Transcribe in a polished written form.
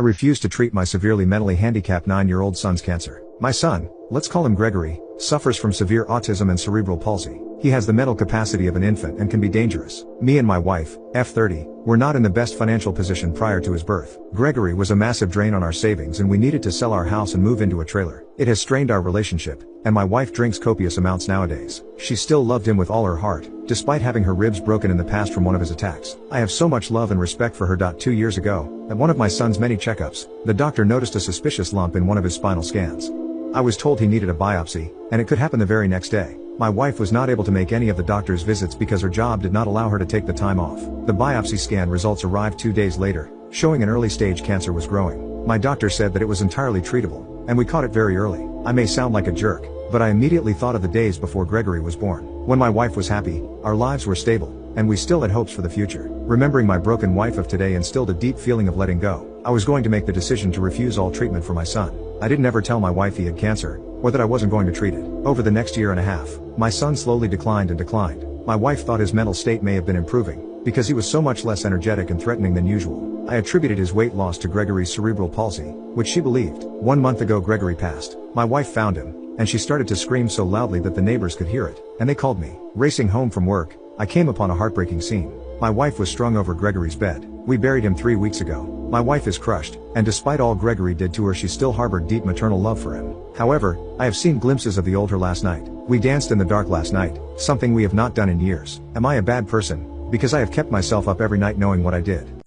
I refuse to treat my severely mentally handicapped 9-year-old son's cancer. My son, let's call him Gregory, suffers from severe autism and cerebral palsy. He has the mental capacity of an infant and can be dangerous. Me and my wife, F30, were not in the best financial position prior to his birth. Gregory was a massive drain on our savings and we needed to sell our house and move into a trailer. It has strained our relationship, and my wife drinks copious amounts nowadays. She still loved him with all her heart, despite having her ribs broken in the past from one of his attacks. I have so much love and respect for her. 2 years ago, at one of my son's many checkups, the doctor noticed a suspicious lump in one of his spinal scans. I was told he needed a biopsy, and it could happen the very next day. My wife was not able to make any of the doctor's visits because her job did not allow her to take the time off. The biopsy scan results arrived 2 days later, showing an early stage cancer was growing. My doctor said that it was entirely treatable, and we caught it very early. I may sound like a jerk, but I immediately thought of the days before Gregory was born. When my wife was happy, our lives were stable, and we still had hopes for the future. Remembering my broken wife of today instilled a deep feeling of letting go. I was going to make the decision to refuse all treatment for my son. I didn't ever tell my wife he had cancer, or that I wasn't going to treat it. Over the next year and a half, my son slowly declined and declined. My wife thought his mental state may have been improving, because he was so much less energetic and threatening than usual. I attributed his weight loss to Gregory's cerebral palsy, which she believed. 1 month ago Gregory passed. My wife found him, and she started to scream so loudly that the neighbors could hear it, and they called me. Racing home from work, I came upon a heartbreaking scene. My wife was strung over Gregory's bed. We buried him 3 weeks ago. My wife is crushed, and despite all Gregory did to her, she still harbored deep maternal love for him. However, I have seen glimpses of the old her last night. We danced in the dark last night, something we have not done in years. Am I a bad person? Because I have kept myself up every night knowing what I did.